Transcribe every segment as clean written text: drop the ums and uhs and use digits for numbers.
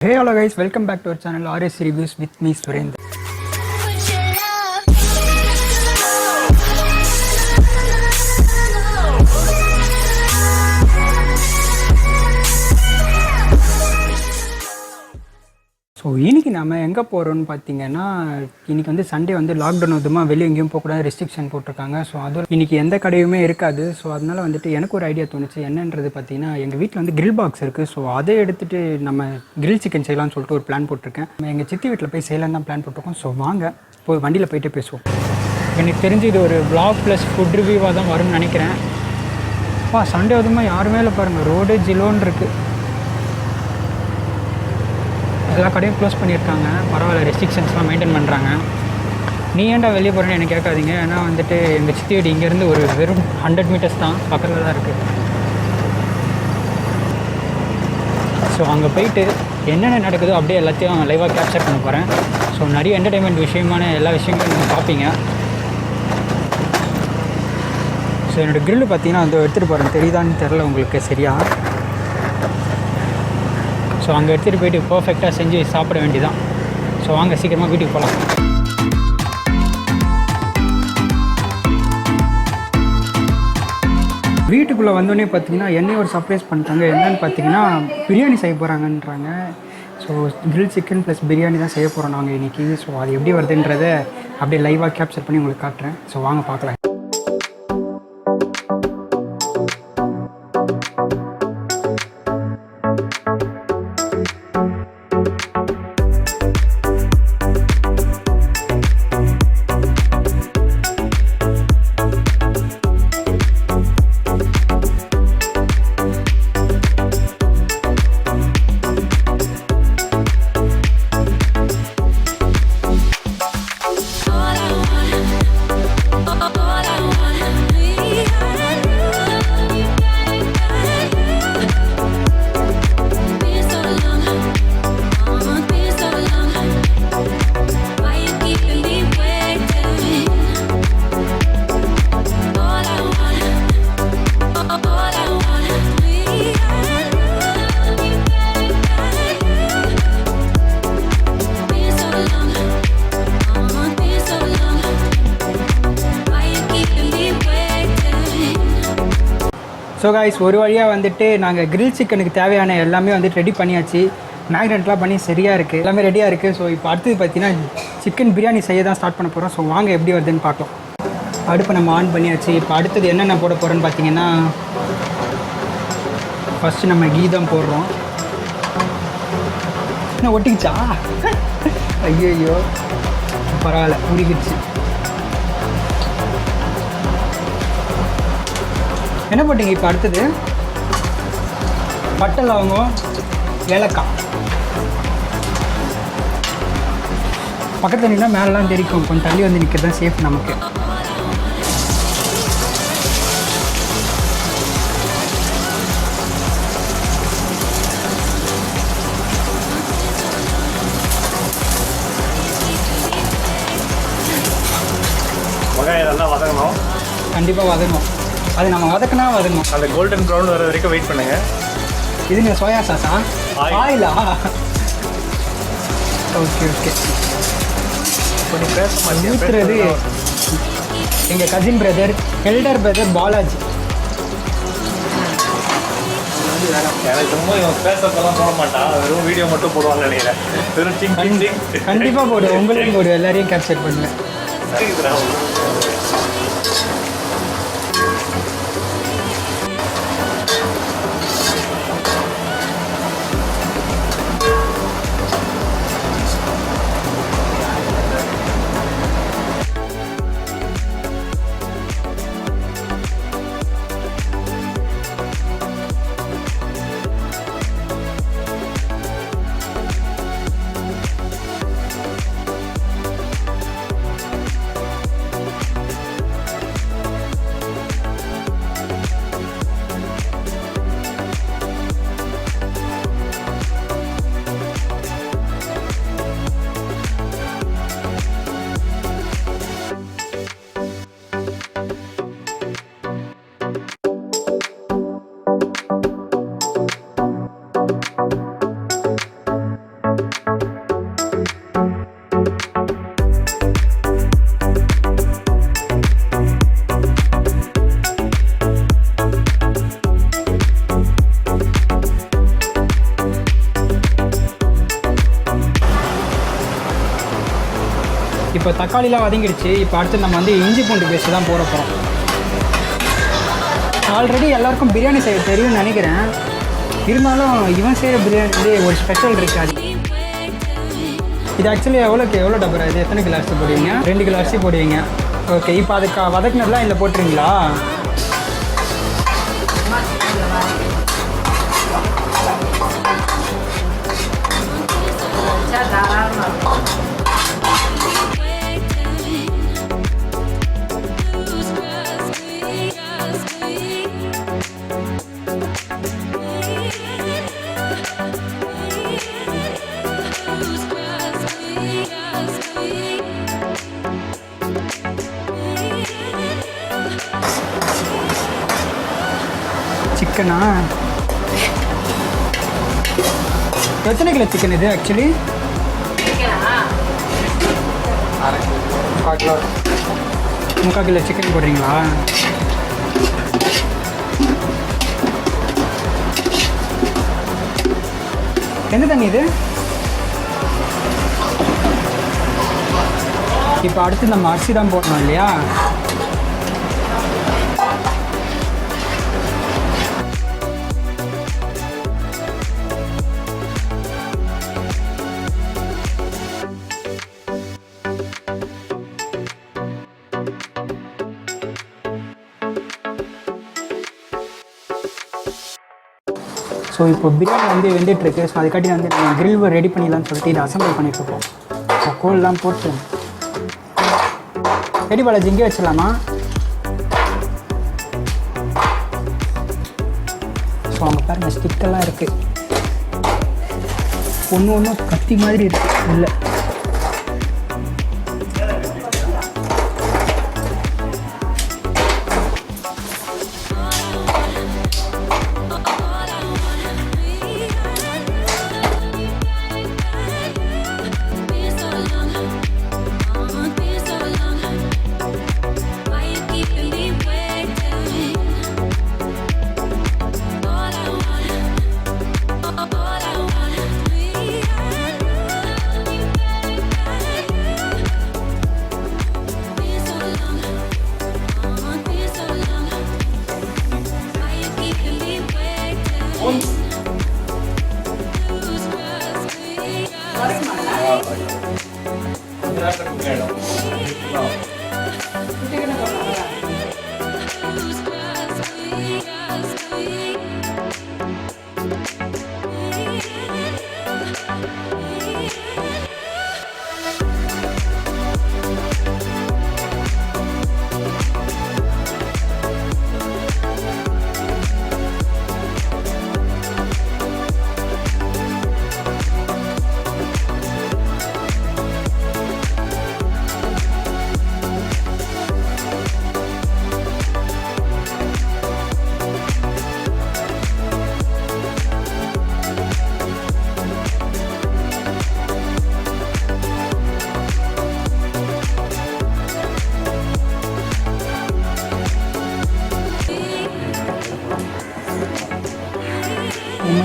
Hey hello guys, welcome back to our channel RAC Reviews with me Surendra. So இன்றைக்கி நம்ம எங்கே போகிறோன்னு பார்த்தீங்கன்னா, இன்றைக்கி வந்து சண்டே வந்து லாக்டவுன் வந்துமா வெளியே எங்கேயும் போகக்கூடாது ரெஸ்ட்ரிக்ஷன் போட்டிருக்காங்க. ஸோ அதுவும் இன்றைக்கி எந்த கடையுமே இருக்காது. ஸோ அதனால் வந்துட்டு எனக்கு ஒரு ஐடியா தோணுச்சு. என்னன்றது பார்த்தீங்கன்னா, எங்கள் வீட்டில் வந்து கிரில் பாக்ஸ் இருக்குது. ஸோ அதை எடுத்துகிட்டு நம்ம கிரில் சிக்கன் செய்யலாம்னு சொல்லிட்டு ஒரு பிளான் போட்டிருக்கேன். நம்ம எங்கள் சித்தி வீட்டில் போய் செய்யலான்னு தான் பிளான் போட்டிருக்கோம். ஸோ வாங்க போய் வண்டியில் போய்ட்டு பேசுவோம். எனக்கு தெரிஞ்சு இது ஒரு vlog ப்ளஸ் ஃபுட் ரிவ்யூவாக தான் வரும்னு நினைக்கிறேன். சண்டே அதுமா யாருமே இல்லை பாருங்கள், ரோடு ஜிலோன்னு இருக்குது. எல்லா கடையும் க்ளோஸ் பண்ணியிருக்காங்க. பரவாயில்ல, ரெஸ்ட்ரிக்ஷன்ஸ்லாம் மெயின்டைன் பண்ணுறாங்க. நீ ஏன்டா வெளியே போகிறேன்னு எனக்கு கேட்காதீங்க. ஏன்னா வந்துட்டு எங்கள் சித்தி வீடு இங்கேருந்து ஒரு வெறும் 100 மீட்டர்ஸ் தான், பக்கத்தில் தான் இருக்குது. ஸோ அங்கே போயிட்டு என்னென்ன நடக்குதோ அப்படியே எல்லாத்தையும் லைவாக கேப்சர் பண்ண போகிறேன். ஸோ நிறைய என்டர்டெயின்மெண்ட் விஷயமான எல்லா விஷயங்களும் நீங்கள் பார்ப்பீங்க. ஸோ என்னோடய கிரில்லு பார்த்தீங்கன்னா வந்து எடுத்துகிட்டு போகிறேன், தெரியுதான்னு தெரில உங்களுக்கு சரியா. ஸோ அங்கே எடுத்துகிட்டு போய்ட்டு பர்ஃபெக்டாக செஞ்சு சாப்பிட வேண்டியதான். ஸோ வாங்க சீக்கிரமாக வீட்டுக்கு போகலாம். வீட்டுக்குள்ளே வந்தோடனே பார்த்தீங்கன்னா என்னையும் ஒரு சர்ப்ரைஸ் பண்ணிட்டாங்க. என்னென்னு பார்த்தீங்கன்னா பிரியாணி செய்ய போகிறாங்கன்றாங்க. So grill chicken plus biryani தான் செய்ய போகிறோம் நாங்கள் இன்றைக்கி. ஸோ அது எப்படி வருதுன்றதை அப்படியே லைவாக கேப்சர் பண்ணி உங்களுக்கு காட்டுறேன். ஸோ வாங்க பார்க்கலாம். ஸோ காய்ஸ், ஒரு வழியாக வந்துட்டு நாங்கள் கிரில் சிக்கனுக்கு தேவையான எல்லாமே வந்துட்டு ரெடி பண்ணியாச்சு. மேக்னெட்லாம் பண்ணி சரியாக இருக்குது, எல்லாமே ரெடியாக இருக்குது. ஸோ இப்போ அடுத்தது பார்த்தீங்கன்னா சிக்கன் பிரியாணி செய்ய தான் ஸ்டார்ட் பண்ண போகிறோம். ஸோ வாங்க எப்படி வருதுன்னு பார்க்கலாம். அடுப்பை நம்ம ஆன் பண்ணியாச்சு. இப்போ அடுத்தது என்னென்ன போட போகிறோன்னு பார்த்தீங்கன்னா, ஃபஸ்ட்டு நம்ம கீ தான் போடுறோம். என்ன ஒட்டிக்கிச்சா? ஐயோ பரவாயில்ல, உருகிடுச்சு. என்ன போட்டிங்க இப்போ அடுத்தது? பட்டை, லவங்கம், ஏலக்காய். பக்கத்தில் நின்னா மேலெலாம் தெரிக்கும். கொஞ்சம் தள்ளி வந்து நிற்கிறது தான் சேஃப் நமக்கு. நல்லா வதங்கணும், கண்டிப்பாக வதங்கணும். அது நம்ம வதக்கினா வதங்கணும். அந்த கோல்டன் ப்ரௌன் வர வரைக்கும் வெயிட் பண்ணுங்க. இதுங்க சோயா சாஸா? ஆயிலா? Okay okay. கொஞ்சம் பேச ஊற்றுறது எங்கள் cousin brother, elder brother Balaji. எனக்கு ரொம்ப இவன் பேசுறதெல்லாம் போட மாட்டான், வெறும் வீடியோ மட்டும் போடுவான்னு நினைக்கிறேன். வெறும் கண்டிப்பாக போடுவேன், உங்களையும் போடுவேன், எல்லாரையும் கேப்சர் பண்ணுவேன். இப்போ தக்காளிலாம் வதங்கிடுச்சு. இப்போ அடுத்து நம்ம வந்து இஞ்சி பூண்டு பேஸ்ட் தான் போட போகிறோம். ஆல்ரெடி எல்லாருக்கும் பிரியாணி செய்ய தெரியும்னு நினைக்கிறேன். இருந்தாலும் இவன் செய்கிற பிரியாணி ஒரு ஸ்பெஷல் இருக்காது. இது ஆக்சுவலி எவ்வளோ டப்பரா இது? எத்தனை கிலோ அரிசி போடுவீங்க? 2 கிலோ அரிசி போடுவீங்க. ஓகே, இப்போ அதுக்கு வதக்கினதுலாம் இதில் போட்டுருங்களா? சிக்கனா? எத்தனை கிலோ சிக்கன் இது ஆக்சுவலி? 3/4 கிலோ சிக்கன் போடுறீங்களா? என்ன தண்ணி இது? இப்போ அடுத்து நம்ம அரிசி தான் போடணும் இல்லையா? ஸோ இப்போ பிரியாணி வந்து வெந்துட்டுருக்கு. ஸோ அதுக்காட்டி வந்து நம்ம கிரில் ரெடி பண்ணிடலான்னு சொல்லிட்டு இதை அசம்பிள் பண்ணிட்டுருக்கோம். ஸோ கோல்லாம் போட்டு ரெடி பாலாஜி இங்கே வச்சிடலாமா? ஸோ அங்கே பாருங்கள் ஸ்டிக்கெல்லாம் இருக்குது. ஒன்று கத்தி மாதிரி இருக்குது இல்லை.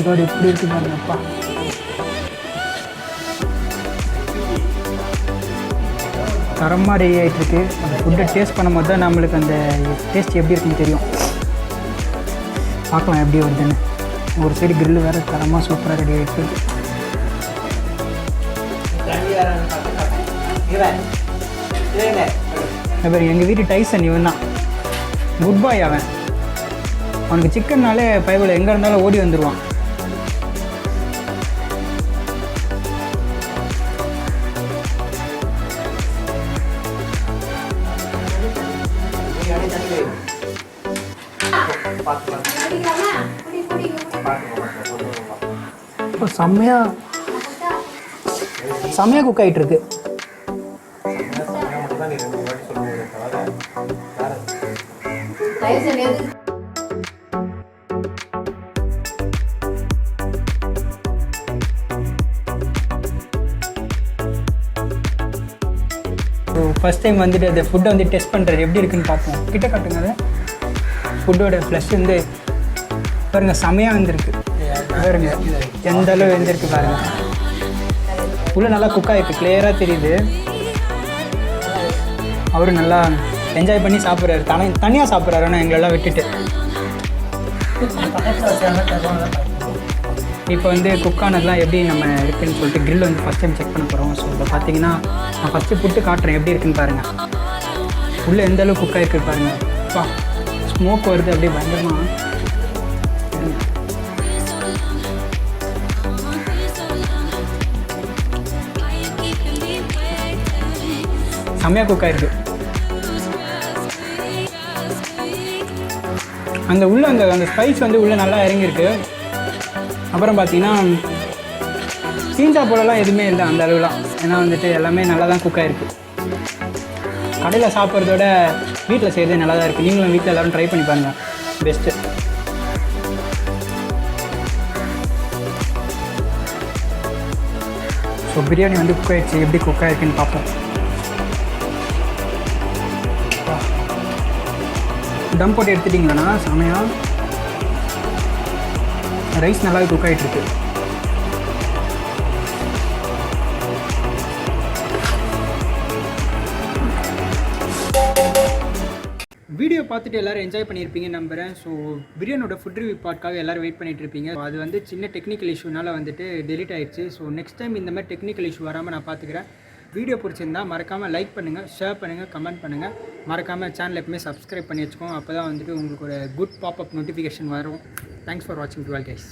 இதோட எப்படி இருக்கு பாருங்கப்பா. தரமாக ரெடி ஆகிட்டுருக்கு. அந்த ஃபுட்டை டேஸ்ட் பண்ணும்போது தான் நம்மளுக்கு அந்த டேஸ்ட் எப்படி இருக்குன்னு தெரியும். பார்க்கலாம் எப்படி வருதுன்னு. ஒரு சைடு கிரில் வேறு தரமாக சூப்பராக ரெடி ஆகிட்டுருக்கு. அப்புறம் எங்கள் வீட்டு டைசன் இவன் தான், குட் பாய். அவனுக்கு சிக்கன்னாலே பைபிள் எங்கே இருந்தாலும் ஓடி வந்துடுவான். செம்மையாக குக் ஆகிட்டு இருக்கு. ஃபஸ்ட் டைம் வந்துட்டு அந்த ஃபுட்டை வந்து டெஸ்ட் பண்ணுறது எப்படி இருக்குன்னு பார்ப்போம். கிட்ட காட்டுங்க. அதை ஃபுட்டோட ஃப்ளஷ் வந்து பாருங்கள் செமையாக வந்துருக்கு. பாருங்க எந்த அளவு வெந்திருக்கு பாருங்கள். உள்ளே நல்லா குக் ஆகிருக்கு, கிளியராக தெரியுது. அவரும் நல்லா என்ஜாய் பண்ணி சாப்பிட்றாரு. தனியாக சாப்பிட்றாரு, ஆனால் எங்களெல்லாம் விட்டுட்டு. இப்போ வந்து குக் ஆனதுலாம் எப்படி நம்ம இருக்குதுன்னு சொல்லிட்டு grill வந்து ஃபஸ்ட் டைம் செக் பண்ண போகிறோம். ஸோ இப்போ பார்த்தீங்கன்னா நான் ஃபஸ்ட்டு புட்டு காட்டுறேன் எப்படி இருக்குன்னு பாருங்கள். உள்ளே எந்த அளவுக்கு குக் ஆகிருக்கு பாருங்கள். அப்பா ஸ்மோக் வருது அப்படியே பயங்கரமாக. செம்மையாக குக் ஆகிருக்கு. அந்த உள்ள அந்த ஸ்பைஸ் வந்து உள்ளே நல்லா இறங்கியிருக்கு. அப்புறம் பார்த்தீங்கன்னா சீஞ்சா போலலாம் எதுவுமே இல்லை அந்த அளவுலாம். ஏன்னா வந்துட்டு எல்லாமே நல்லா தான் குக் ஆகிருக்கு. கடையில் சாப்பிட்றதோட வீட்டில் செய்கிறதே நல்லா தான் இருக்குது. நீங்களும் வீட்டில் எல்லோரும் ட்ரை பண்ணி பாருங்கள், பெஸ்ட்டு. ஸோ பிரியாணி வந்து குக் ஆகிடுச்சு. எப்படி குக் ஆகிருக்குன்னு பார்ப்போம். டம் போட்டு எடுத்துட்டிங்களாண்ணா செமையாக. ரைஸ் நல்லாவே குக் ஆகிட்டுருக்கு. வீடியோ பார்த்துட்டு எல்லோரும் என்ஜாய் பண்ணியிருப்பீங்கன்னு நம்புகிறேன். ஸோ பிரியாணியோட ஃபுட் ரிவ்யூ பார்ட்காக எல்லோரும் வெயிட் பண்ணிட்டு இருப்பீங்க. அது வந்து சின்ன டெக்னிக்கல் இஷ்யூனால வந்துட்டு டெலிட் ஆகிடுச்சு. ஸோ நெக்ஸ்ட் டைம் இந்த மாதிரி டெக்னிக்கல் இஷ்யூ வராமல் நான் பார்த்துக்கிறேன். வீடியோ பிடிச்சிருந்தா மறக்காமல் லைக் பண்ணுங்கள், ஷேர் பண்ணுங்கள், கமெண்ட் பண்ணுங்கள். மறக்காமல் சேனல் எப்பவுமே சப்ஸ்கிரைப் பண்ணி வச்சுக்கோங்க. அப்போ தான் வந்துட்டு உங்களுக்கு ஒரு குட் பாப்அப் நோட்டிஃபிகேஷன் வரும். தேங்க்ஸ் ஃபார் வாட்சிங் டுவெல் கைஸ்.